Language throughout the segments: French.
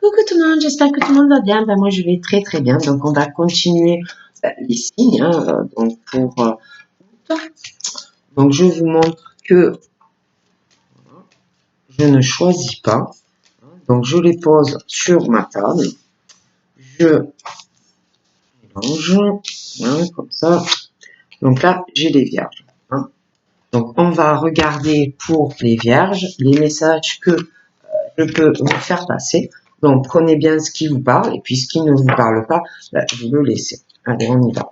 Coucou tout le monde, j'espère que tout le monde va bien. Ben, moi, je vais très très bien. Donc, on va continuer les signes. Donc, je vous montre que je ne choisis pas. Donc, je les pose sur ma table. Je mélange, hein, comme ça. Donc là, j'ai les vierges. Hein. Donc, on va regarder pour les vierges les messages que je peux vous faire passer. Donc, prenez bien ce qui vous parle et puis ce qui ne vous parle pas, ben, vous le laissez. Allez, on y va.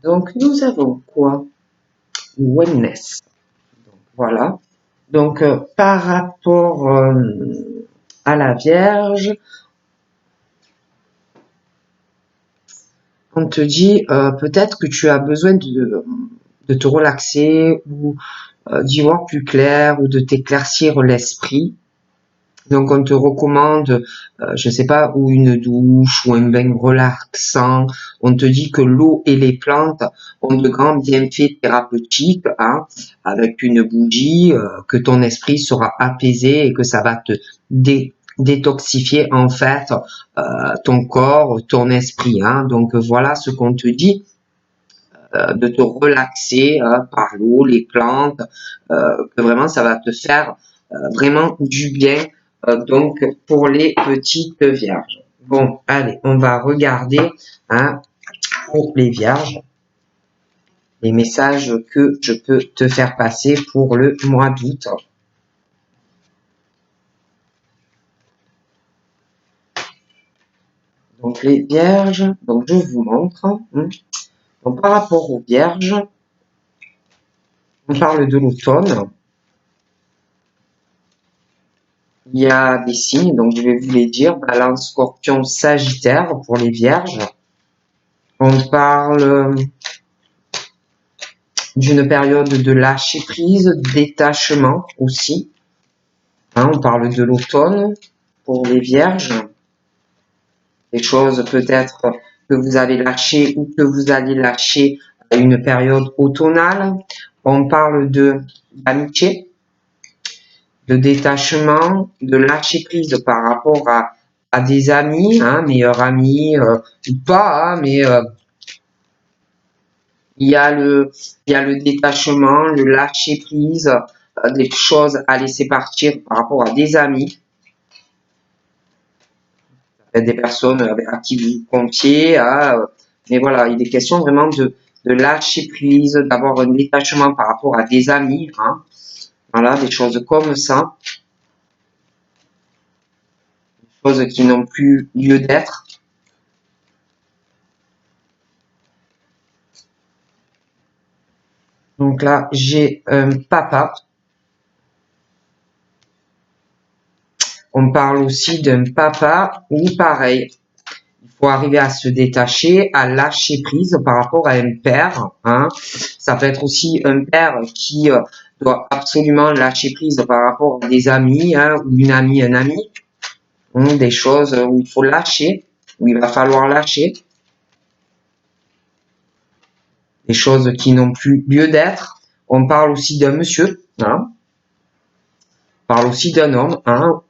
Donc, nous avons quoi? Wellness. Donc, voilà. Donc, par rapport à la Vierge, on te dit peut-être que tu as besoin de te relaxer ou d'y voir plus clair ou de t'éclaircir l'esprit. Donc, on te recommande, je sais pas, ou une douche ou un bain relaxant. On te dit que l'eau et les plantes ont de grands bienfaits thérapeutiques, hein, avec une bougie, que ton esprit sera apaisé et que ça va te détoxifier en fait ton corps, ton esprit. Hein. Donc, voilà ce qu'on te dit. De te relaxer par l'eau, les plantes, que vraiment ça va te faire vraiment du bien. Donc pour les petites vierges. Bon, allez, on va regarder hein, pour les vierges les messages que je peux te faire passer pour le mois d'août. Donc les vierges, donc je vous montre. Hein. Donc par rapport aux vierges, on parle de l'automne. Il y a des signes, donc je vais vous les dire. Balance, Scorpion, Sagittaire pour les vierges. On parle d'une période de lâcher prise, détachement aussi. Hein, on parle de l'automne pour les vierges. Des choses peut-être que vous avez lâchées ou que vous allez lâcher à une période automnale. On parle d'amitié, de détachement, de lâcher prise par rapport à des amis, hein, meilleurs amis ou pas, hein, mais il y a le détachement, le lâcher prise, des choses à laisser partir par rapport à des amis, des personnes à qui vous comptiez, mais voilà, il est question vraiment de lâcher prise, d'avoir un détachement par rapport à des amis, hein, voilà, des choses comme ça. Choses qui n'ont plus lieu d'être. Donc là, j'ai un papa. On parle aussi d'un papa ou pareil. Il faut arriver à se détacher, à lâcher prise par rapport à un père. Hein. Ça peut être aussi un père qui doit absolument lâcher prise par rapport à des amis hein, ou une amie, un ami. Des choses où il faut lâcher, où il va falloir lâcher. Des choses qui n'ont plus lieu d'être. On parle aussi d'un monsieur. Hein. On parle aussi d'un homme. Hein.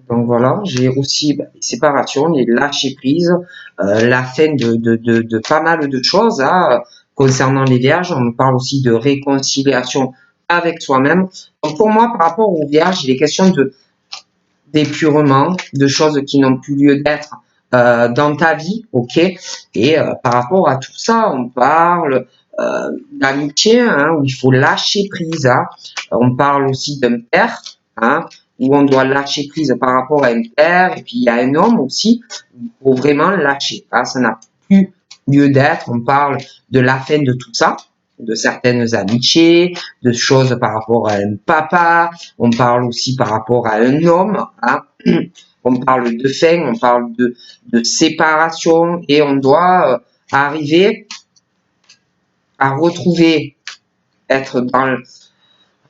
Donc voilà, j'ai aussi les séparations, les lâcher prise, la fin de pas mal de choses hein, concernant les vierges. On parle aussi de réconciliation avec soi-même. Donc pour moi, par rapport aux vierges, il est question d'épurement, de choses qui n'ont plus lieu d'être dans ta vie, ok. Et par rapport à tout ça, on parle d'amitié, hein, où il faut lâcher prise. Hein. On parle aussi d'un père, hein, où on doit lâcher prise par rapport à un père, et puis il y a un homme aussi, il faut vraiment lâcher. Hein, ça n'a plus lieu d'être. On parle de la fin de tout ça, de certaines amitiés, de choses par rapport à un papa, on parle aussi par rapport à un homme, hein. On parle de fin, on parle de séparation et on doit arriver à retrouver, être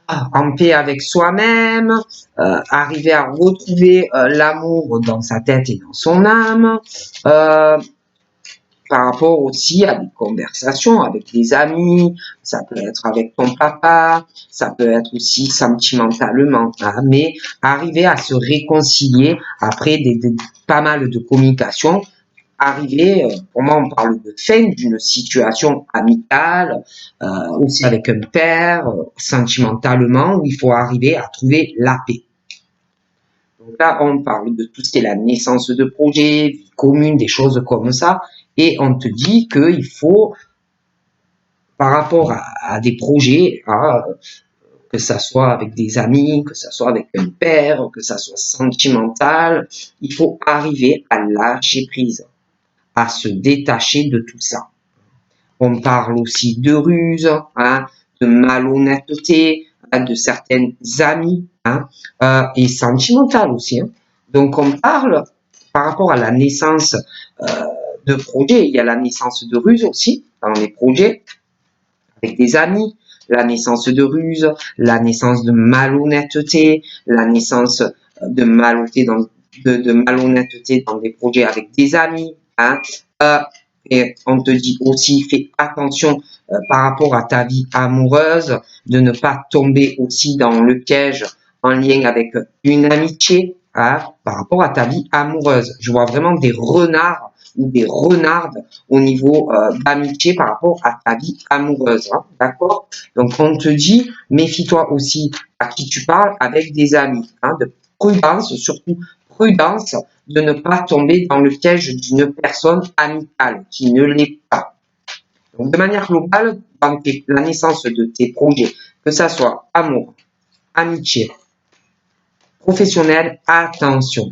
en paix avec soi-même, arriver à retrouver l'amour dans sa tête et dans son âme, par rapport aussi à des conversations avec des amis, ça peut être avec ton papa, ça peut être aussi sentimentalement, hein, mais arriver à se réconcilier après pas mal de communication, arriver, pour moi on parle de fin d'une situation amicale, aussi avec un père, sentimentalement, où il faut arriver à trouver la paix. Donc là, on parle de tout ce qui est la naissance de projets, vie commune, des choses comme ça, et on te dit qu'il faut, par rapport à des projets, que ça soit avec des amis, que ça soit avec un père, que ça soit sentimental, il faut arriver à lâcher prise, à se détacher de tout ça. On parle aussi de ruse, hein, de malhonnêteté, hein, de certaines amies, hein, et sentimentales aussi. Hein. Donc on parle par rapport à la naissance de projets, il y a la naissance de ruse aussi dans les projets avec des amis, la naissance de ruse, la naissance de malhonnêteté, la naissance de malhonnêteté dans des projets avec des amis. Hein. Et on te dit aussi, fais attention par rapport à ta vie amoureuse, de ne pas tomber aussi dans le piège en lien avec une amitié, hein, par rapport à ta vie amoureuse. Je vois vraiment des renards ou des renardes au niveau d'amitié par rapport à ta vie amoureuse. Hein, d'accord? Donc on te dit, méfie-toi aussi à qui tu parles avec des amis. Hein, de prudence, surtout prudence de ne pas tomber dans le piège d'une personne amicale qui ne l'est pas. Donc, de manière globale, dans la naissance de tes projets, que ça soit amour, amitié, professionnel, attention.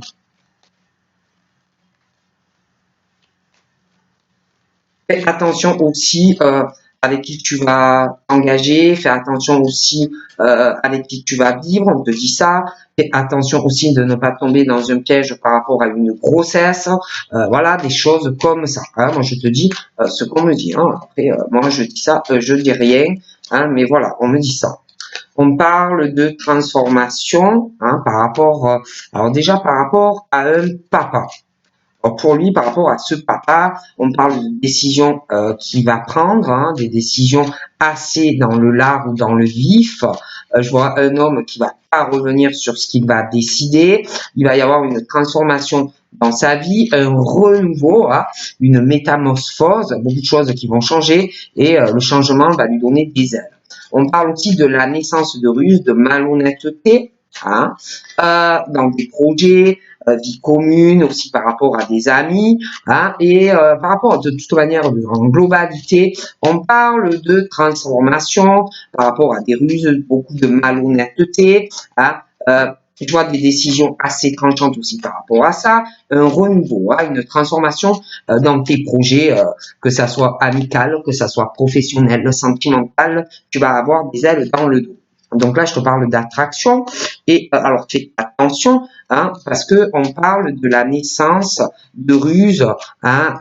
Fais attention aussi avec qui tu vas t'engager, fais attention aussi avec qui tu vas vivre, on te dit ça. Fais attention aussi de ne pas tomber dans un piège par rapport à une grossesse, voilà, des choses comme ça. Hein. Moi, je te dis ce qu'on me dit. Hein. Après, moi, je dis ça, je dis rien, hein, mais voilà, on me dit ça. On parle de transformation hein, par rapport, alors déjà par rapport à un papa. Alors pour lui, par rapport à ce papa, on parle de décisions qu'il va prendre, hein, des décisions assez dans le lard ou dans le vif. Je vois un homme qui va pas revenir sur ce qu'il va décider. Il va y avoir une transformation dans sa vie, un renouveau, hein, une métamorphose, beaucoup de choses qui vont changer et le changement va lui donner des ailes. On parle aussi de la naissance de ruse, de malhonnêteté, hein, dans des projets, vie commune, aussi par rapport à des amis, hein, et par rapport de toute manière en globalité, on parle de transformation par rapport à des ruses, beaucoup de malhonnêteté, hein, tu vois, des décisions assez tranchantes aussi par rapport à ça, un renouveau, hein, une transformation dans tes projets, que ça soit amical, que ça soit professionnel, sentimental, tu vas avoir des ailes dans le dos. Donc là, je te parle d'attraction. Et alors, fais attention, hein, parce que on parle de la naissance de ruse. Hein,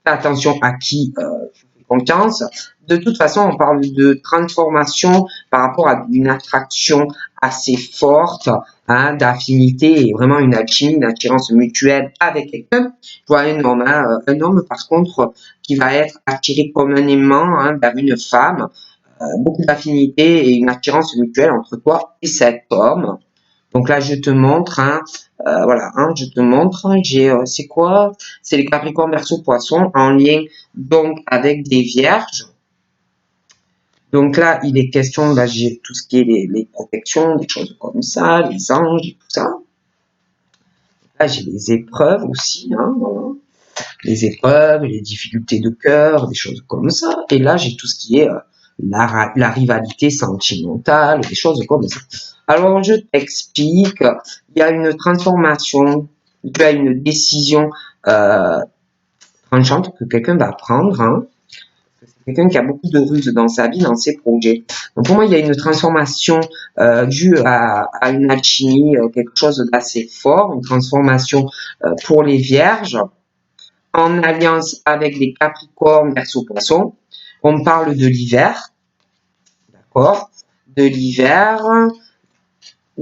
fais attention à qui tu fais confiance. De toute façon, on parle de transformation par rapport à une attraction assez forte, hein, d'affinité et vraiment une alchimie, une attirance mutuelle avec quelqu'un. Tu vois un homme, hein, un homme par contre qui va être attiré comme un aimant hein, vers une femme. Beaucoup d'affinité et une attirance mutuelle entre toi et cet homme. Donc là, je te montre, hein, voilà, hein, je te montre, j'ai, c'est quoi? C'est les Capricornes, Verseau, Poissons en lien donc avec des Vierges. Donc là, il est question, là, j'ai tout ce qui est les protections, des choses comme ça, les anges et tout ça. Là, j'ai les épreuves aussi, hein, voilà. Les épreuves, les difficultés de cœur, des choses comme ça. Et là, j'ai tout ce qui est la rivalité sentimentale, des choses comme ça. Alors, je t'explique, il y a une transformation, tu as une décision tranchante que quelqu'un va prendre. Hein. C'est quelqu'un qui a beaucoup de ruses dans sa vie, dans ses projets. Donc, pour moi, il y a une transformation due à une alchimie, quelque chose d'assez fort, une transformation pour les vierges en alliance avec les Capricornes, Verseau, Poissons. On parle de l'hiver, d'accord? de l'hiver,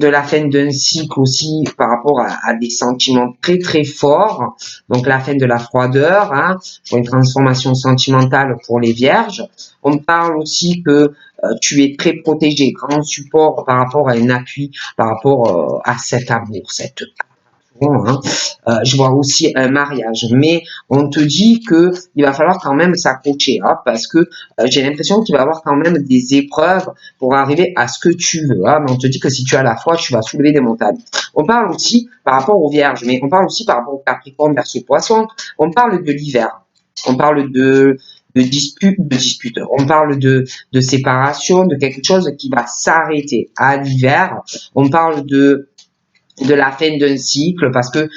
de la fin d'un cycle aussi par rapport à des sentiments très très forts, donc la fin de la froideur, hein, pour une transformation sentimentale pour les vierges. On parle aussi que tu es très protégé, grand support par rapport à un appui, par rapport à cet amour, cette hein. Je vois aussi un mariage, mais on te dit que il va falloir quand même s'accrocher, hein, parce que j'ai l'impression qu'il va y avoir quand même des épreuves pour arriver à ce que tu veux, hein, mais on te dit que si tu as la foi, tu vas soulever des montagnes. On parle aussi par rapport aux vierges, mais on parle aussi par rapport au Capricorne, Verseau, Poisson. On parle de l'hiver, on parle de dispute, on parle de séparation, de quelque chose qui va s'arrêter à l'hiver. On parle de la fin d'un cycle, parce que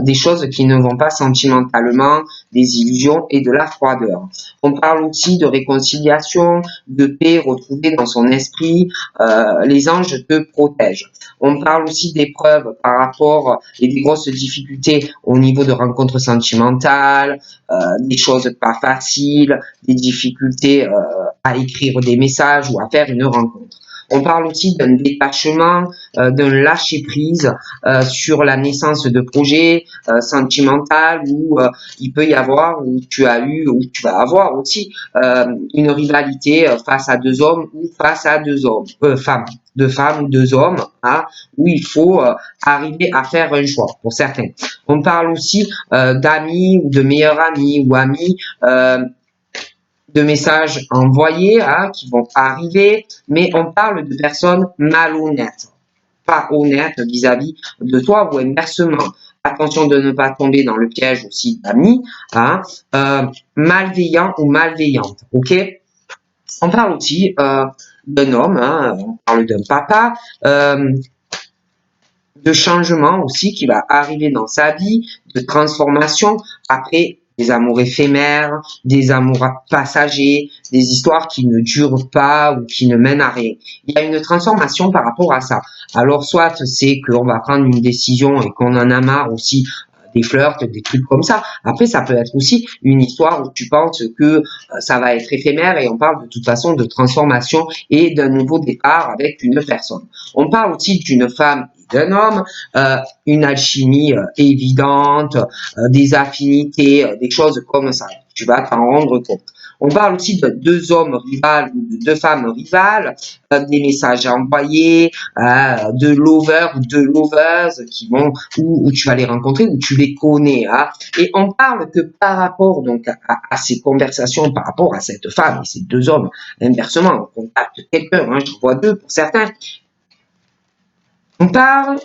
des choses qui ne vont pas sentimentalement, des illusions et de la froideur. On parle aussi de réconciliation, de paix retrouvée dans son esprit, les anges te protègent. On parle aussi d'épreuves par rapport et des grosses difficultés au niveau de rencontres sentimentales, des choses pas faciles, des difficultés à écrire des messages ou à faire une rencontre. On parle aussi d'un détachement, d'un lâcher-prise sur la naissance de projets sentimentaux où il peut y avoir, où tu as eu, où tu vas avoir aussi une rivalité face à deux hommes ou face à deux hommes, femmes, deux femmes ou deux hommes, hein, où il faut arriver à faire un choix pour certains. On parle aussi d'amis ou de meilleurs amis ou amis de messages envoyés hein, qui vont arriver, mais on parle de personnes malhonnêtes, pas honnêtes vis-à-vis de toi ou inversement. Attention de ne pas tomber dans le piège aussi d'amis, hein, malveillants ou malveillantes, ok? On parle aussi d'un homme, hein, on parle d'un papa, de changement aussi qui va arriver dans sa vie, de transformation après des amours éphémères, des amours passagers, des histoires qui ne durent pas ou qui ne mènent à rien. Il y a une transformation par rapport à ça. Alors soit c'est qu'on va prendre une décision et qu'on en a marre aussi des flirts, des trucs comme ça. Après, ça peut être aussi une histoire où tu penses que ça va être éphémère et on parle de toute façon de transformation et d'un nouveau départ avec une personne. On parle aussi d'une femme d'un homme, une alchimie évidente, des affinités, des choses comme ça. Tu vas t'en rendre compte. On parle aussi de deux hommes rivales ou de deux femmes rivales, des messages envoyés, de lovers ou de lovers qui vont où tu vas les rencontrer, où tu les connais. Hein. Et on parle que par rapport donc à ces conversations, par rapport à cette femme et ces deux hommes, inversement, on contacte quelqu'un, hein, je vois deux pour certains. On parle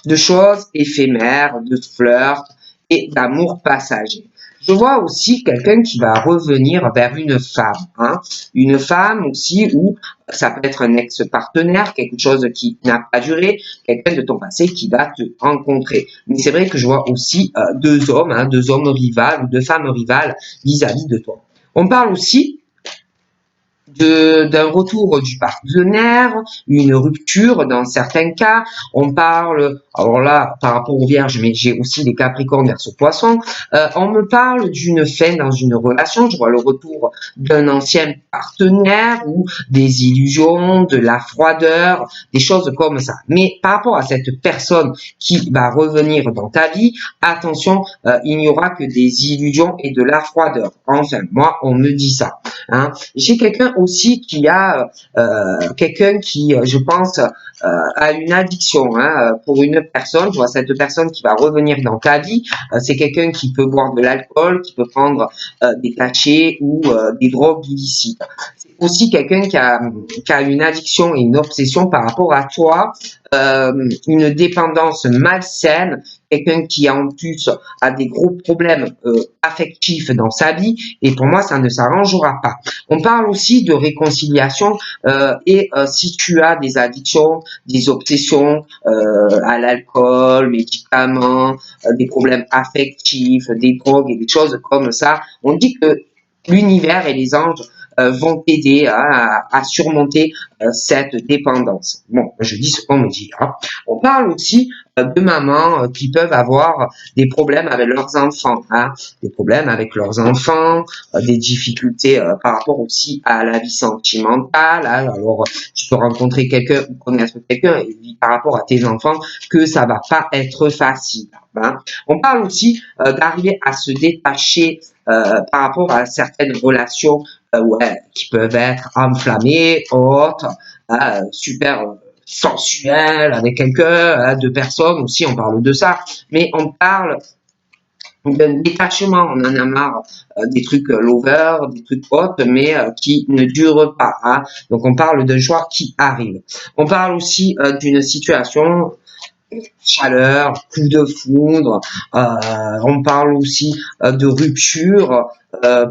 de choses éphémères, de flirts et d'amour passager. Je vois aussi quelqu'un qui va revenir vers une femme. Hein. Une femme aussi où ça peut être un ex-partenaire, quelque chose qui n'a pas duré, quelqu'un de ton passé qui va te rencontrer. Mais c'est vrai que je vois aussi deux hommes, hein, deux hommes rivales ou deux femmes rivales vis-à-vis de toi. On parle aussi d'un retour du partenaire, une rupture dans certains cas. On parle, alors là, par rapport aux vierges, mais j'ai aussi des capricornes, verseau, poisson. On me parle d'une fin dans une relation. Je vois le retour d'un ancien partenaire ou des illusions, de la froideur, des choses comme ça. Mais par rapport à cette personne qui va revenir dans ta vie, attention, il n'y aura que des illusions et de la froideur. Enfin, moi, on me dit ça. Hein. J'ai quelqu'un aussi qui a quelqu'un qui, je pense, a une addiction hein, pour une personne. Je vois cette personne qui va revenir dans ta vie. C'est quelqu'un qui peut boire de l'alcool, qui peut prendre des cachets ou des drogues illicites. C'est aussi quelqu'un qui a une addiction et une obsession par rapport à toi, une dépendance malsaine, quelqu'un qui en plus a des gros problèmes affectifs dans sa vie, et pour moi ça ne s'arrangera pas. On parle aussi de réconciliation et si tu as des addictions, des obsessions à l'alcool, médicaments, des problèmes affectifs, des drogues et des choses comme ça, on dit que l'univers et les anges vont t'aider à surmonter cette dépendance. Bon, je dis ce qu'on me dit. Hein. On parle aussi de mamans qui peuvent avoir des problèmes avec leurs enfants, hein, des problèmes avec leurs enfants, des difficultés par rapport aussi à la vie sentimentale. Hein. Alors, tu peux rencontrer quelqu'un ou connaître quelqu'un et dire par rapport à tes enfants que ça va pas être facile. Hein. On parle aussi d'arriver à se détacher par rapport à certaines relations ouais, qui peuvent être enflammées, hautes, super sensuelles avec quelqu'un, de personnes aussi, on parle de ça, mais on parle d'un détachement, on en a marre des trucs lover, des trucs hot, mais qui ne durent pas. Hein. Donc on parle d'un choix qui arrive. On parle aussi d'une situation chaleur, coup de foudre. On parle aussi de rupture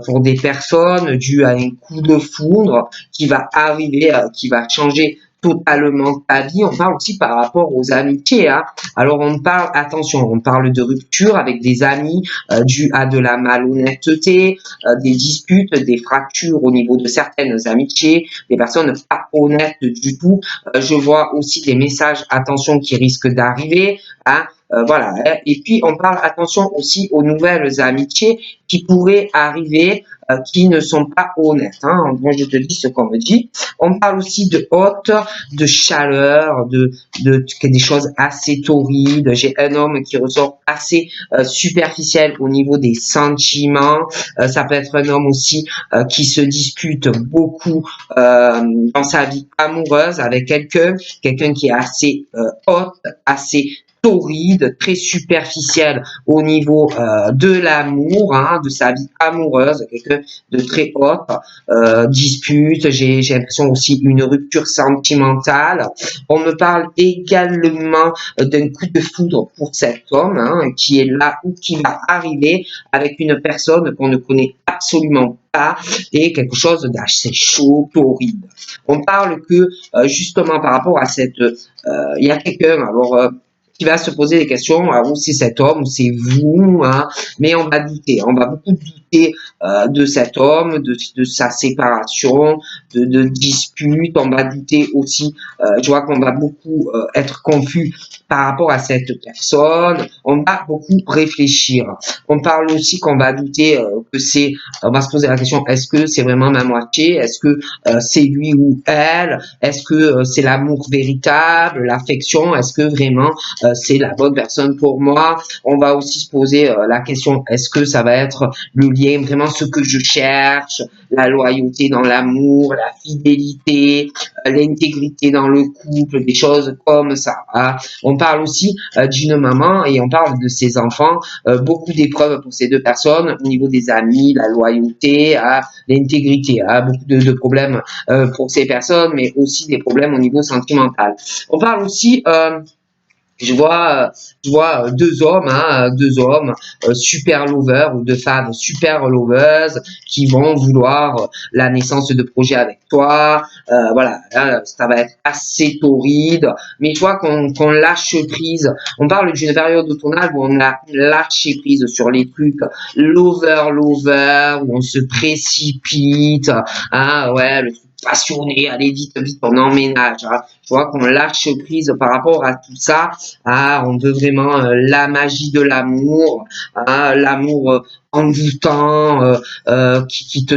pour des personnes dues à un coup de foudre qui va arriver, qui va changer totalement ta vie. On parle aussi par rapport aux amitiés. Hein. Alors on parle, attention, on parle de rupture avec des amis dues à de la malhonnêteté, des disputes, des fractures au niveau de certaines amitiés, des personnes pas honnêtes du tout. Je vois aussi des messages, attention, qui risquent d'arriver. Hein, voilà. Et puis, on parle, attention aussi aux nouvelles amitiés qui pourraient arriver, qui ne sont pas honnêtes. Hein. Moi, je te dis ce qu'on me dit. On parle aussi de haute, de chaleur, de des choses assez torrides. J'ai un homme qui ressort assez superficiel au niveau des sentiments. Ça peut être un homme aussi qui se dispute beaucoup dans sa vie amoureuse avec quelqu'un qui est assez haute, assez torride, très superficiel au niveau de l'amour, hein, de sa vie amoureuse, quelqu'un de très haute, dispute, j'ai l'impression aussi une rupture sentimentale. On me parle également d'un coup de foudre pour cet homme, hein, qui est là ou qui va arriver avec une personne qu'on ne connaît absolument pas et quelque chose d'assez chaud, torride. On parle que justement par rapport à cette, il y a quelqu'un, alors qui va se poser des questions, où c'est cet homme, ou c'est vous, hein, mais on va douter, on va beaucoup douter de cet homme, de sa séparation, de disputes, on va douter aussi, je vois qu'on va beaucoup être confus par rapport à cette personne, on va beaucoup réfléchir. On parle aussi qu'on va douter que c'est, on va se poser la question, est-ce que c'est vraiment ma moitié, est-ce que c'est lui ou elle, est-ce que c'est l'amour véritable, l'affection, est-ce que vraiment c'est la bonne personne pour moi. On va aussi se poser la question, est-ce que ça va être le lien, vraiment ce que je cherche, la loyauté dans l'amour, la fidélité, l'intégrité dans le couple, des choses comme ça. Hein. On parle aussi d'une maman et on parle de ses enfants, beaucoup d'épreuves pour ces deux personnes au niveau des amis, la loyauté, l'intégrité, beaucoup de problèmes pour ces personnes, mais aussi des problèmes au niveau sentimental. On parle aussi je vois deux hommes, super lovers ou deux femmes super loveuses qui vont vouloir la naissance de projets avec toi. Voilà, là, ça va être assez torride, mais je vois qu'on lâche prise. On parle d'une période automnale où on a lâché prise sur les trucs lover, où on se précipite. Hein, ouais, le truc passionné, allez vite, on emménage. Hein. Je vois qu'on lâche prise par rapport à tout ça. Ah, on veut vraiment la magie de l'amour, hein, l'amour envoûtant qui te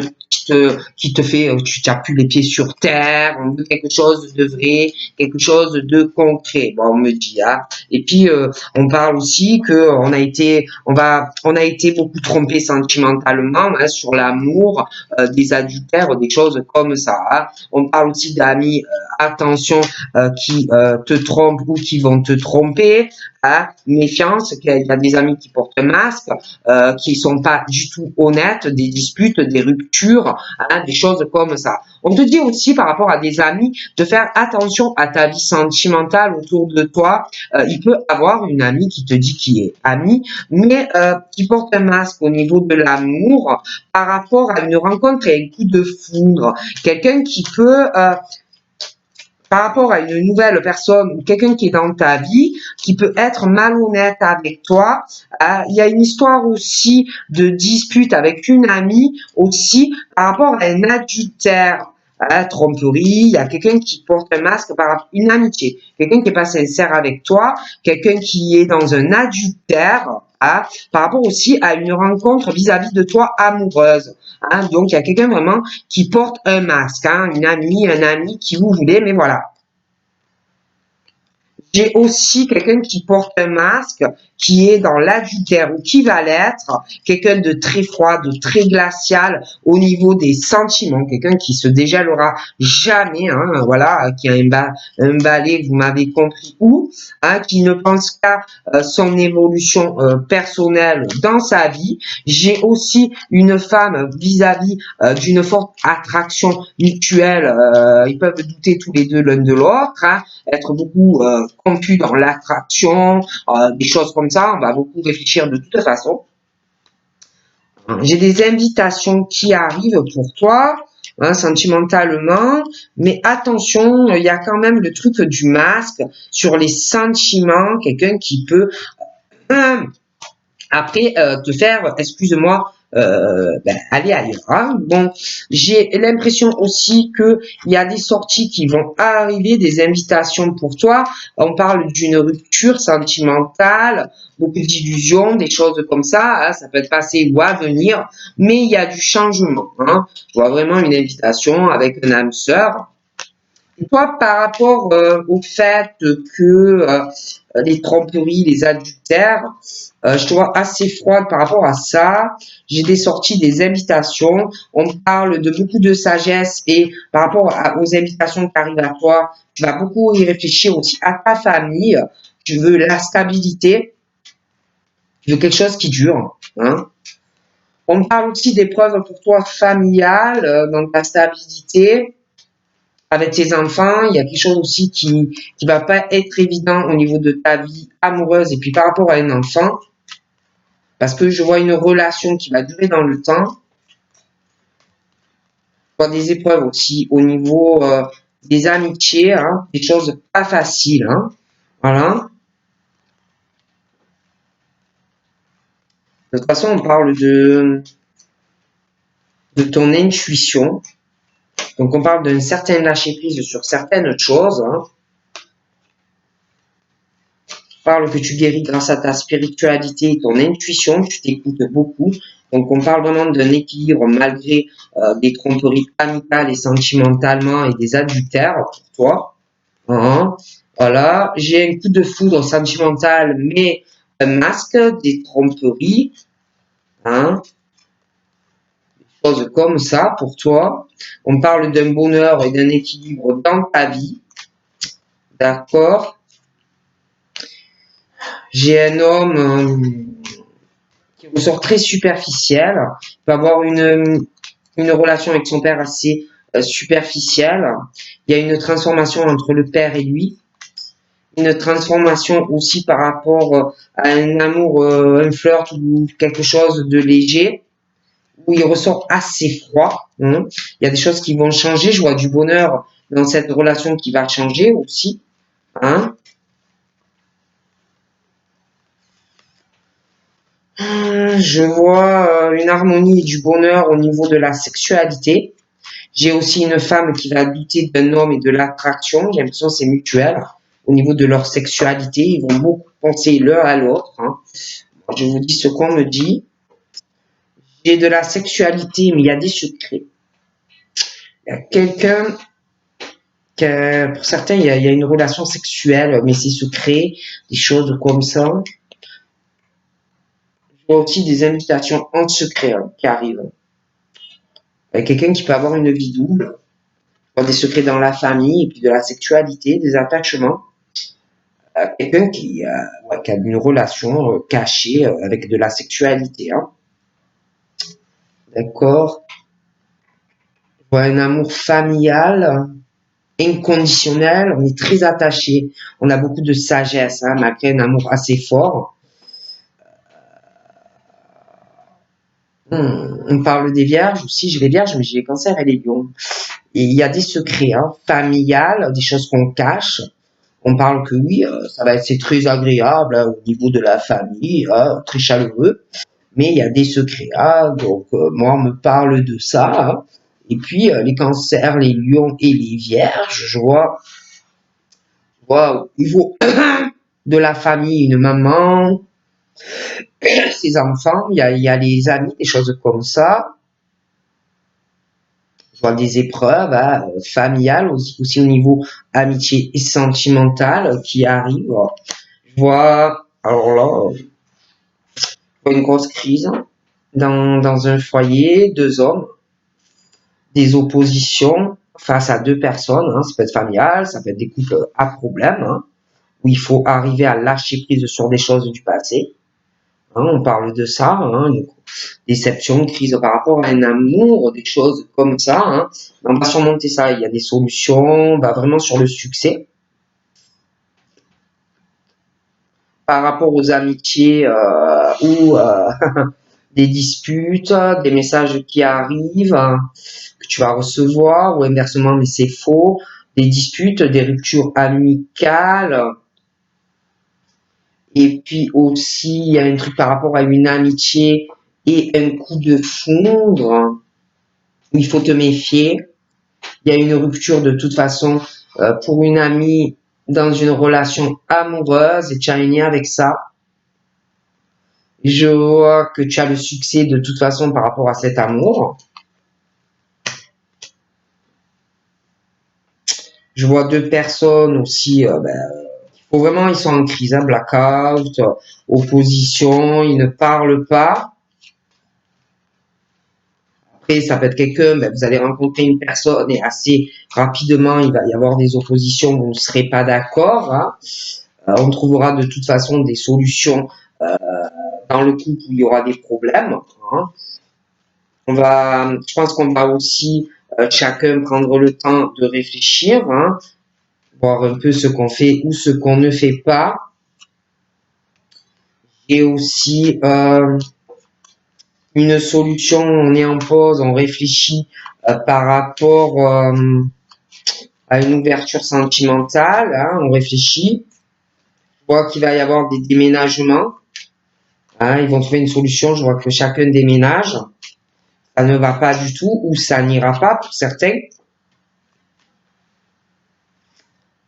fait, tu n'as plus les pieds sur terre. On veut quelque chose de vrai, quelque chose de concret. Bon, on me dit. Hein. Et puis on parle aussi que on a été beaucoup trompé sentimentalement hein, sur l'amour, des adultères, des choses comme ça. Hein. On parle aussi d'amis. Attention qui te trompent ou qui vont te tromper, hein, méfiance, qu'il y a des amis qui portent masque, qui sont pas du tout honnêtes, des disputes, des ruptures, hein, des choses comme ça. On te dit aussi par rapport à des amis de faire attention à ta vie sentimentale autour de toi. Il peut avoir une amie qui te dit qu'il est amie, mais qui porte un masque au niveau de l'amour par rapport à une rencontre et un coup de foudre. Quelqu'un qui peut par rapport à une nouvelle personne ou quelqu'un qui est dans ta vie, qui peut être malhonnête avec toi. Il y a une histoire aussi de dispute avec une amie aussi par rapport à un adultère. Tromperie, il y a quelqu'un qui porte un masque par rapport à une amitié, quelqu'un qui est pas sincère avec toi, quelqu'un qui est dans un adultère, par rapport aussi à une rencontre vis-à-vis de toi amoureuse. Donc, il y a quelqu'un vraiment qui porte un masque, une amie, un ami, qui vous voulez, mais voilà. J'ai aussi quelqu'un qui porte un masque, qui est dans l'adultère ou qui va l'être, quelqu'un de très froid, de très glacial au niveau des sentiments, quelqu'un qui se dégèlera jamais, voilà, qui a un balai, vous m'avez compris où, qui ne pense qu'à son évolution personnelle dans sa vie. J'ai aussi une femme vis-à-vis d'une forte attraction mutuelle, ils peuvent douter tous les deux l'un de l'autre, être beaucoup confus dans l'attraction, des choses comme ça, on va beaucoup réfléchir de toute façon. J'ai des invitations qui arrivent pour toi, sentimentalement, mais attention, il y a quand même le truc du masque sur les sentiments, quelqu'un qui peut après te faire, excuse-moi, aller ailleurs. Bon, j'ai l'impression aussi que il y a des sorties qui vont arriver, des invitations pour toi. On parle d'une rupture sentimentale, beaucoup d'illusions, des choses comme ça. Ça peut être passé ou à venir, mais il y a du changement. Je vois vraiment une invitation avec une âme sœur. Et toi, par rapport au fait que les tromperies, les adultères, je te vois assez froide par rapport à ça. J'ai des sorties, des invitations. On parle de beaucoup de sagesse et par rapport aux invitations qui arrivent à toi, tu vas beaucoup y réfléchir aussi à ta famille. Tu veux la stabilité. Tu veux quelque chose qui dure. On parle aussi d'épreuves pour toi familiales, dans ta stabilité. Avec tes enfants, il y a quelque chose aussi qui va pas être évident au niveau de ta vie amoureuse et puis par rapport à un enfant, parce que je vois une relation qui va durer dans le temps. Je vois des épreuves aussi au niveau des amitiés, des choses pas faciles, voilà. De toute façon, on parle de ton intuition. Donc, on parle d'un certain lâcher-prise sur certaines choses. Parle que tu guéris grâce à ta spiritualité et ton intuition, tu t'écoutes beaucoup. Donc, on parle vraiment d'un équilibre malgré des tromperies amicales et sentimentalement et des adultères pour toi. Voilà, j'ai un coup de foudre sentimental, mais un masque, des tromperies, des choses comme ça pour toi. On parle d'un bonheur et d'un équilibre dans ta vie. D'accord. J'ai un homme qui ressort très superficiel, il peut avoir une relation avec son père assez superficielle. Il y a une transformation entre le père et lui, une transformation aussi par rapport à un amour, un flirt ou quelque chose de léger, où il ressort assez froid. Il y a des choses qui vont changer, je vois du bonheur dans cette relation qui va changer aussi. Je vois une harmonie et du bonheur au niveau de la sexualité. J'ai aussi une femme qui va douter d'un homme et de l'attraction. J'ai l'impression que c'est mutuel. Au niveau de leur sexualité, ils vont beaucoup penser l'un à l'autre. Je vous dis ce qu'on me dit. J'ai de la sexualité, mais il y a des secrets. Il y a quelqu'un pour certains, il y a une relation sexuelle, mais c'est secret, des choses comme ça. Je vois aussi des invitations en secret qui arrivent. Quelqu'un qui peut avoir une vie double, des secrets dans la famille, et puis de la sexualité, des attachements. Quelqu'un qui a une relation cachée avec de la sexualité. D'accord. Je vois un amour familial, inconditionnel, on est très attaché. On a beaucoup de sagesse, malgré un amour assez fort. on parle des vierges aussi, j'ai les vierges, mais j'ai les cancers et les lions. Et il y a des secrets, hein, familiales, des choses qu'on cache. On parle que oui, ça va être c'est très agréable hein, au niveau de la famille, hein, très chaleureux, mais il y a des secrets. Hein, donc moi, on me parle de ça. Hein. Et puis les cancers, les lions et les vierges, je vois au niveau de la famille, une maman, ses enfants, il y a les amis, des choses comme ça. Je vois des épreuves hein, familiales, aussi au niveau amitié et sentimentale qui arrivent. Je vois, alors là, une grosse crise dans un foyer, deux hommes, des oppositions face à deux personnes, hein, ça peut être familial, ça peut être des couples à problème, hein, où il faut arriver à lâcher prise sur des choses du passé. Hein, on parle de ça, hein, une déception, crise par rapport à un amour, des choses comme ça. Hein. On va surmonter ça, il y a des solutions, on va vraiment sur le succès. Par rapport aux amitiés ou des disputes, des messages qui arrivent, que tu vas recevoir, ou inversement, mais c'est faux, des disputes, des ruptures amicales, et puis aussi, il y a un truc par rapport à une amitié et un coup de foudre, où il faut te méfier. Il y a une rupture de toute façon pour une amie dans une relation amoureuse, et tu as un lien avec ça. Je vois que tu as le succès de toute façon par rapport à cet amour. Je vois deux personnes aussi, faut vraiment, ils sont en crise, hein, blackout, opposition, ils ne parlent pas. Après, ça peut être quelqu'un, vous allez rencontrer une personne et assez rapidement, il va y avoir des oppositions, vous ne serez pas d'accord. Hein. On trouvera de toute façon des solutions dans le couple où il y aura des problèmes. Hein. Je pense qu'on va aussi chacun prendre le temps de réfléchir, hein, voir un peu ce qu'on fait ou ce qu'on ne fait pas. Et aussi une solution, on est en pause, on réfléchit par rapport à une ouverture sentimentale, hein, on réfléchit. Je vois qu'il va y avoir des déménagements. Hein, ils vont trouver une solution, je vois que chacun déménage. Ça ne va pas du tout ou ça n'ira pas pour certains.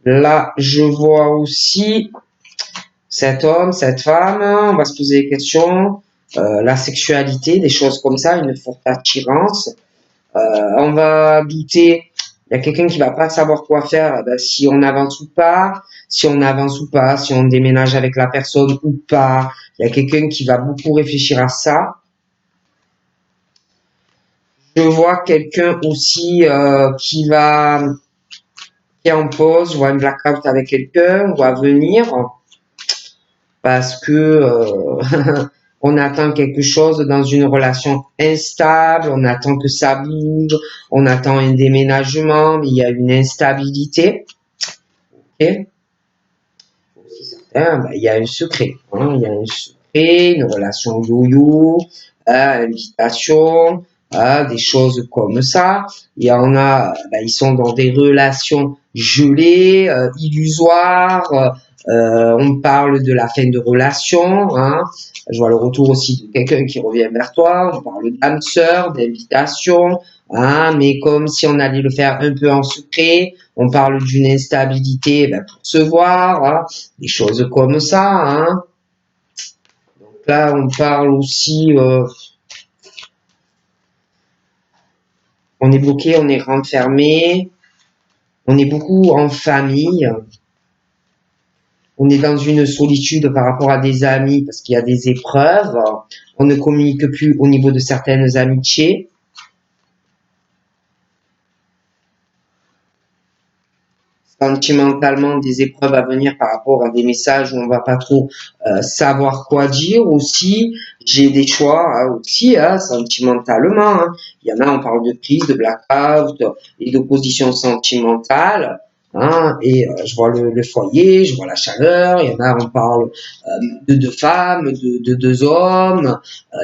Là, je vois aussi cet homme, cette femme, on va se poser des questions, la sexualité, des choses comme ça, une forte attirance. On va douter, il y a quelqu'un qui va pas savoir quoi faire, si on avance ou pas, si on avance ou pas, si on déménage avec la personne ou pas. Il y a quelqu'un qui va beaucoup réfléchir à ça. Je vois quelqu'un aussi qui est en pause, je vois une blackout avec quelqu'un, on va venir parce que on attend quelque chose dans une relation instable, on attend que ça bouge, on attend un déménagement, mais il y a une instabilité. Okay. Aussi certains, il y a un secret. Hein, il y a un secret, une relation yo-yo, invitation, des choses comme ça. Il y en a, ils sont dans des relations gelées, illusoires. On parle de la fin de relation. Hein. Je vois le retour aussi de quelqu'un qui revient vers toi. On parle d'âme sœur, d'invitation. Hein, mais comme si on allait le faire un peu en secret. On parle d'une instabilité pour se voir. Hein, des choses comme ça. Hein. Donc là, on parle aussi... on est bloqué, on est renfermé. On est beaucoup en famille. On est dans une solitude par rapport à des amis parce qu'il y a des épreuves. On ne communique plus au niveau de certaines amitiés. Sentimentalement, des épreuves à venir par rapport à des messages où on va pas trop savoir quoi dire aussi. J'ai des choix aussi, hein, sentimentalement. Hein. Il y en a, on parle de crise, de blackout et d'opposition sentimentale. hein, et je vois le foyer, je vois la chaleur. Il y en a, on parle de deux femmes, de deux hommes.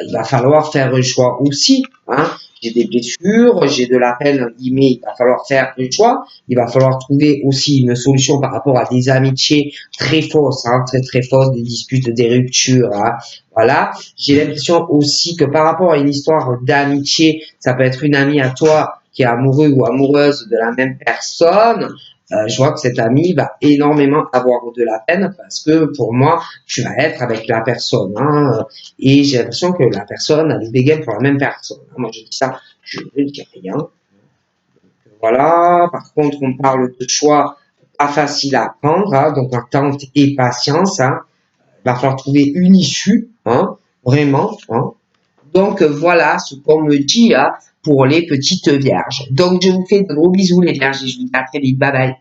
Il va falloir faire un choix aussi, hein. J'ai des blessures, j'ai de la peine, mais il va falloir faire un choix. Il va falloir trouver aussi une solution par rapport à des amitiés très fausses, hein, très très fausses, des disputes, des ruptures, hein. Voilà. J'ai l'impression aussi que par rapport à une histoire d'amitié, ça peut être une amie à toi qui est amoureux ou amoureuse de la même personne. Je vois que cet ami va énormément avoir de la peine parce que pour moi, tu vas être avec la personne, hein, et j'ai l'impression que la personne a des dégâts pour la même personne. Moi, je dis ça, je ne dis rien. Voilà. Par contre, on parle de choix pas facile à prendre, hein, donc attente et patience. Hein. Il va falloir trouver une issue, hein, vraiment. Hein. Donc voilà ce qu'on me dit, hein, pour les petites vierges. Donc je vous fais de gros bisous les vierges et je vous dis à très vite. Bye bye.